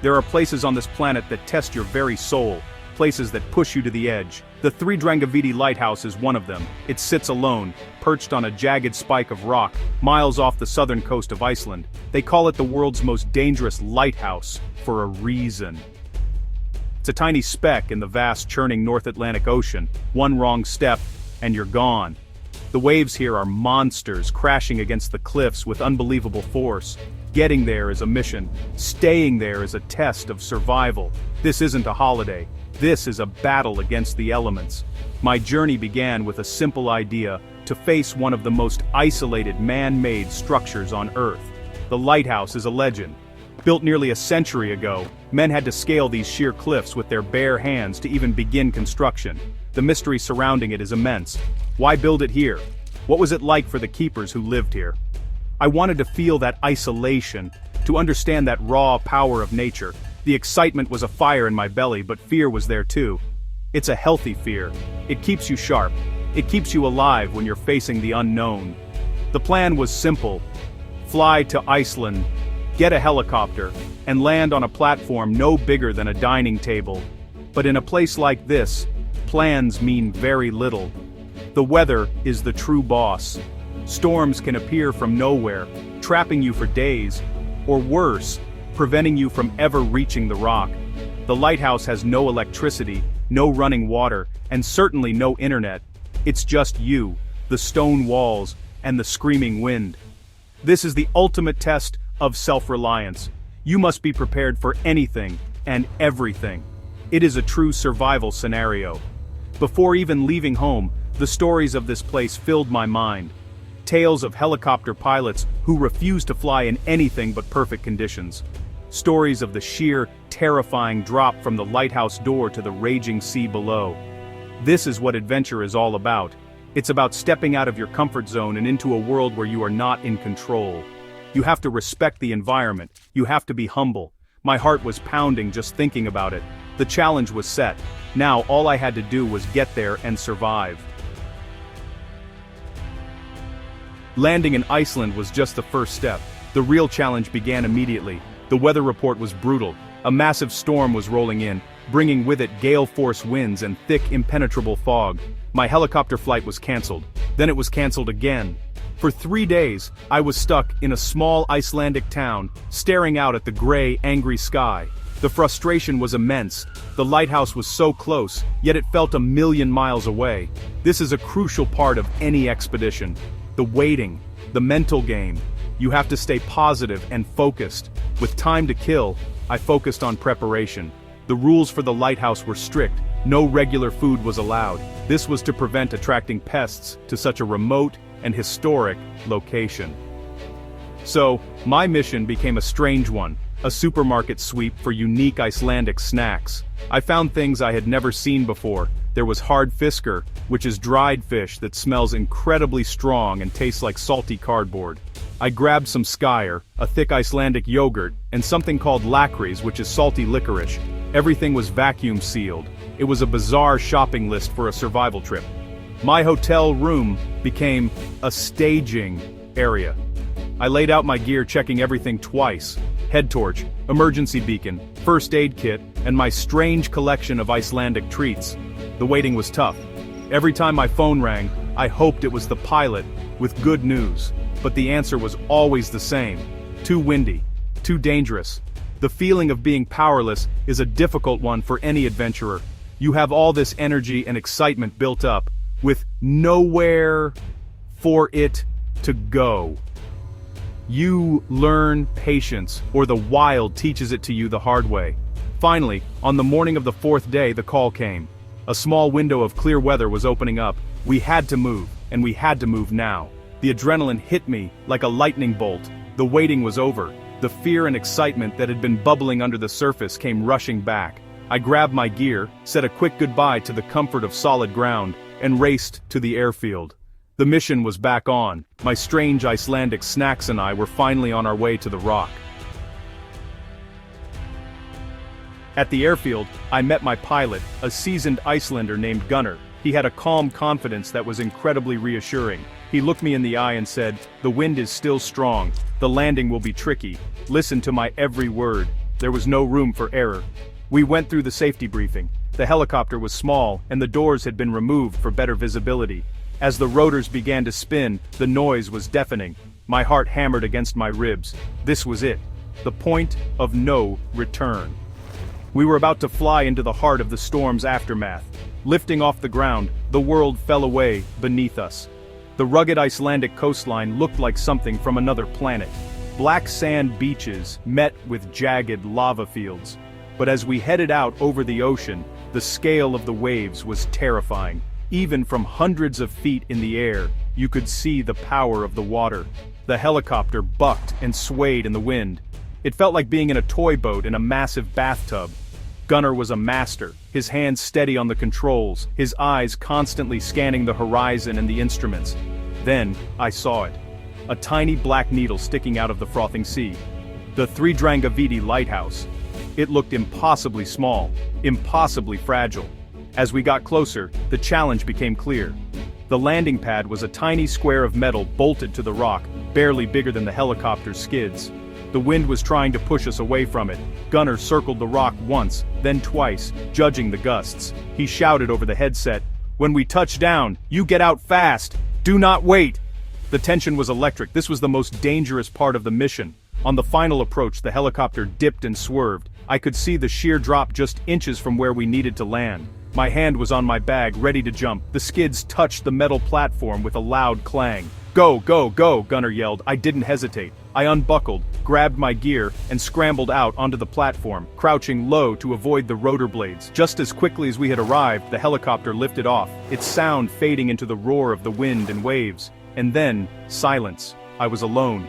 There are places on this planet that test your very soul, places that push you to the edge. The Three Drangaviti Lighthouse is one of them. It sits alone, perched on a jagged spike of rock, miles off the southern coast of Iceland. They call it the world's most dangerous lighthouse, for a reason. It's a tiny speck in the vast churning North Atlantic Ocean. One wrong step, and you're gone. The waves here are monsters crashing against the cliffs with unbelievable force. Getting there is a mission. Staying there is a test of survival. This isn't a holiday. This is a battle against the elements. My journey began with a simple idea: to face one of the most isolated man-made structures on Earth. The lighthouse is a legend. Built nearly a century ago, men had to scale these sheer cliffs with their bare hands to even begin construction. The mystery surrounding it is immense. Why build it here? What was it like for the keepers who lived here? I wanted to feel that isolation, to understand that raw power of nature. The excitement was a fire in my belly, but fear was there too. It's a healthy fear. It keeps you sharp. It keeps you alive when you're facing the unknown. The plan was simple: fly to Iceland, get a helicopter, and land on a platform no bigger than a dining table. But in a place like this, plans mean very little. The weather is the true boss. Storms can appear from nowhere, trapping you for days, or worse, preventing you from ever reaching the rock. The lighthouse has no electricity, no running water, and certainly no internet. It's just you, the stone walls, and the screaming wind. This is the ultimate test of self-reliance. You must be prepared for anything and everything. It is a true survival scenario. Before even leaving home, the stories of this place filled my mind. Tales of helicopter pilots who refused to fly in anything but perfect conditions. Stories of the sheer, terrifying drop from the lighthouse door to the raging sea below. This is what adventure is all about. It's about stepping out of your comfort zone and into a world where you are not in control. You have to respect the environment. You have to be humble. My heart was pounding just thinking about it. The challenge was set. Now all I had to do was get there and survive. Landing in Iceland was just the first step. The real challenge began immediately. The weather report was brutal. A massive storm was rolling in, bringing with it gale-force winds and thick, impenetrable fog. My helicopter flight was cancelled. Then it was cancelled again. For 3 days, I was stuck in a small Icelandic town, staring out at the gray, angry sky. The frustration was immense. The lighthouse was so close, yet it felt a million miles away. This is a crucial part of any expedition. The waiting, the mental game. You have to stay positive and focused. With time to kill, I focused on preparation. The rules for the lighthouse were strict. No regular food was allowed. This was to prevent attracting pests to such a remote and historic location. So, my mission became a strange one. A supermarket sweep for unique Icelandic snacks. I found things I had never seen before. There was hard fisker, which is dried fish that smells incredibly strong and tastes like salty cardboard. I grabbed some skyr, a thick Icelandic yogurt, and something called lakrís, which is salty licorice. Everything was vacuum sealed. It was a bizarre shopping list for a survival trip. My hotel room became a staging area. I laid out my gear, checking everything twice. Head torch, emergency beacon, first aid kit, and my strange collection of Icelandic treats. The waiting was tough. Every time my phone rang, I hoped it was the pilot with good news. But the answer was always the same. Too windy. Too dangerous. The feeling of being powerless is a difficult one for any adventurer. You have all this energy and excitement built up, with nowhere for it to go. You learn patience, or the wild teaches it to you the hard way. Finally, on the morning of the 4th day, the call came. A small window of clear weather was opening up. We had to move, and we had to move now. The adrenaline hit me like a lightning bolt. The waiting was over. The fear and excitement that had been bubbling under the surface came rushing back. I grabbed my gear, said a quick goodbye to the comfort of solid ground, and raced to the airfield. The mission was back on. My strange Icelandic snacks and I were finally on our way to the rock. At the airfield, I met my pilot, a seasoned Icelander named Gunnar. He had a calm confidence that was incredibly reassuring. He looked me in the eye and said, "The wind is still strong. The landing will be tricky. Listen to my every word. There was no room for error. We went through the safety briefing. The helicopter was small, and the doors had been removed for better visibility. As the rotors began to spin, the noise was deafening. My heart hammered against my ribs. This was it. The point of no return. We were about to fly into the heart of the storm's aftermath. Lifting off the ground, the world fell away beneath us. The rugged Icelandic coastline looked like something from another planet. Black sand beaches met with jagged lava fields. But as we headed out over the ocean, the scale of the waves was terrifying. Even from hundreds of feet in the air, you could see the power of the water. The helicopter bucked and swayed in the wind. It felt like being in a toy boat in a massive bathtub. Gunnar was a master, his hands steady on the controls, his eyes constantly scanning the horizon and the instruments. Then, I saw it. A tiny black needle sticking out of the frothing sea. The Three Drangaviti Lighthouse. It looked impossibly small, impossibly fragile. As we got closer, the challenge became clear. The landing pad was a tiny square of metal bolted to the rock, barely bigger than the helicopter's skids. The wind was trying to push us away from it. Gunnar circled the rock once, then twice, judging the gusts. He shouted over the headset, "When we touch down, you get out fast! Do not wait!" The tension was electric. This was the most dangerous part of the mission. On the final approach, the helicopter dipped and swerved. I could see the sheer drop just inches from where we needed to land. My hand was on my bag, ready to jump. The skids touched the metal platform with a loud clang. "Go, go, go," Gunnar yelled. I didn't hesitate. I unbuckled, grabbed my gear, and scrambled out onto the platform, crouching low to avoid the rotor blades. Just as quickly as we had arrived, the helicopter lifted off, its sound fading into the roar of the wind and waves. And then, silence. I was alone.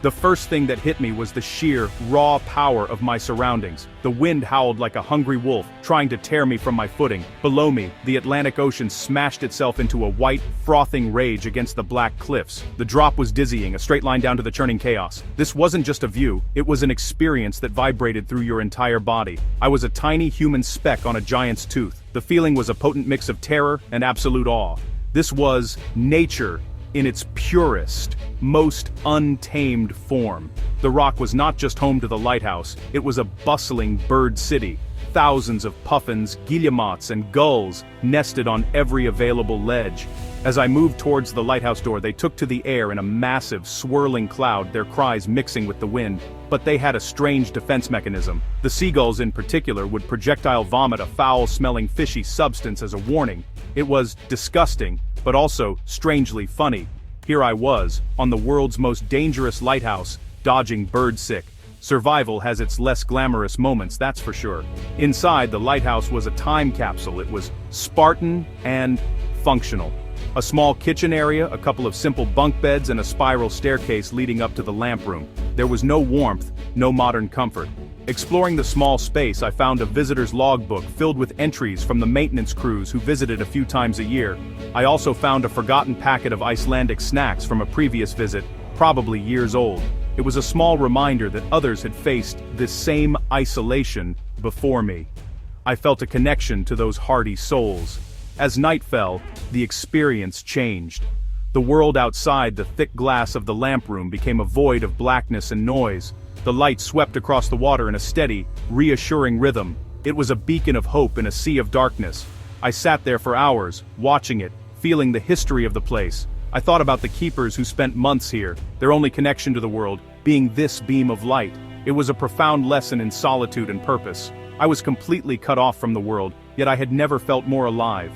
The first thing that hit me was the sheer, raw power of my surroundings. The wind howled like a hungry wolf, trying to tear me from my footing. Below me, the Atlantic Ocean smashed itself into a white, frothing rage against the black cliffs. The drop was dizzying, a straight line down to the churning chaos. This wasn't just a view, it was an experience that vibrated through your entire body. I was a tiny human speck on a giant's tooth. The feeling was a potent mix of terror and absolute awe. This was nature in its purest, most untamed form. The rock was not just home to the lighthouse, it was a bustling bird city. Thousands of puffins, guillemots, and gulls nested on every available ledge. As I moved towards the lighthouse door, they took to the air in a massive, swirling cloud, their cries mixing with the wind. But they had a strange defense mechanism. The seagulls in particular would projectile vomit a foul-smelling fishy substance as a warning. It was disgusting, but also strangely funny. Here I was, on the world's most dangerous lighthouse, dodging birdsick. Survival has its less glamorous moments, that's for sure. Inside, the lighthouse was a time capsule. It was Spartan and functional. A small kitchen area, a couple of simple bunk beds, and a spiral staircase leading up to the lamp room. There was no warmth, no modern comfort. Exploring the small space, I found a visitor's logbook filled with entries from the maintenance crews who visited a few times a year. I also found a forgotten packet of Icelandic snacks from a previous visit, probably years old. It was a small reminder that others had faced this same isolation before me. I felt a connection to those hardy souls. As night fell, the experience changed. The world outside the thick glass of the lamp room became a void of blackness and noise. The light swept across the water in a steady, reassuring rhythm. It was a beacon of hope in a sea of darkness. I sat there for hours, watching it, feeling the history of the place. I thought about the keepers who spent months here, their only connection to the world being this beam of light. It was a profound lesson in solitude and purpose. I was completely cut off from the world, yet I had never felt more alive.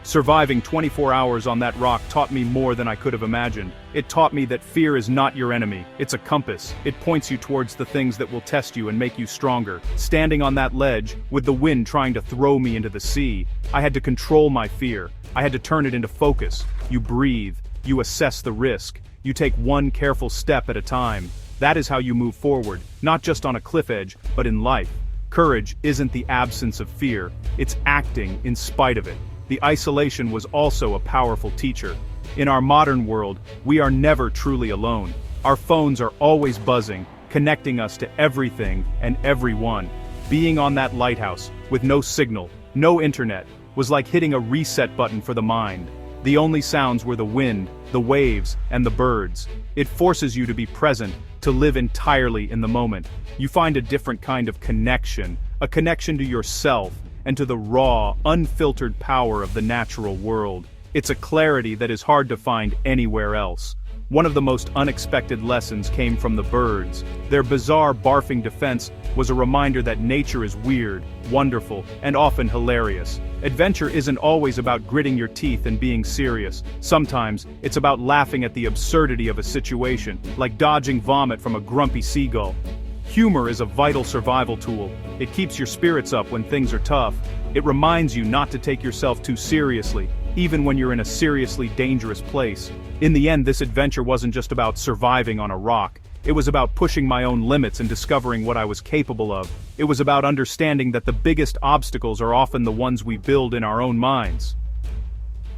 Surviving 24 hours on that rock taught me more than I could have imagined. It taught me that fear is not your enemy, it's a compass. It points you towards the things that will test you and make you stronger. Standing on that ledge, with the wind trying to throw me into the sea, I had to control my fear. I had to turn it into focus. You breathe, you assess the risk, you take one careful step at a time. That is how you move forward, not just on a cliff edge, but in life. Courage isn't the absence of fear, it's acting in spite of it. The isolation was also a powerful teacher. In our modern world, we are never truly alone. Our phones are always buzzing, connecting us to everything and everyone. Being on that lighthouse, with no signal, no internet, was like hitting a reset button for the mind. The only sounds were the wind, the waves, and the birds. It forces you to be present, to live entirely in the moment. You find a different kind of connection, a connection to yourself, and to the raw, unfiltered power of the natural world. It's a clarity that is hard to find anywhere else. One of the most unexpected lessons came from the birds. Their bizarre barfing defense was a reminder that nature is weird, wonderful, and often hilarious. Adventure isn't always about gritting your teeth and being serious. Sometimes, it's about laughing at the absurdity of a situation, like dodging vomit from a grumpy seagull. Humor is a vital survival tool. It keeps your spirits up when things are tough. It reminds you not to take yourself too seriously, even when you're in a seriously dangerous place. In the end, this adventure wasn't just about surviving on a rock. It was about pushing my own limits and discovering what I was capable of. It was about understanding that the biggest obstacles are often the ones we build in our own minds.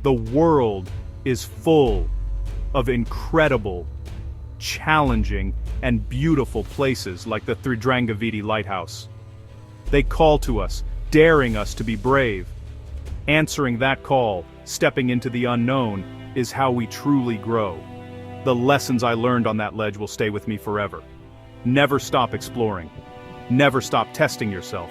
The world is full of incredible, challenging, and beautiful places like the Lighthouse Lighthouse. They call to us, daring us to be brave. Answering that call, stepping into the unknown, is how we truly grow. The lessons I learned on that ledge will stay with me forever. Never stop exploring. Never stop testing yourself.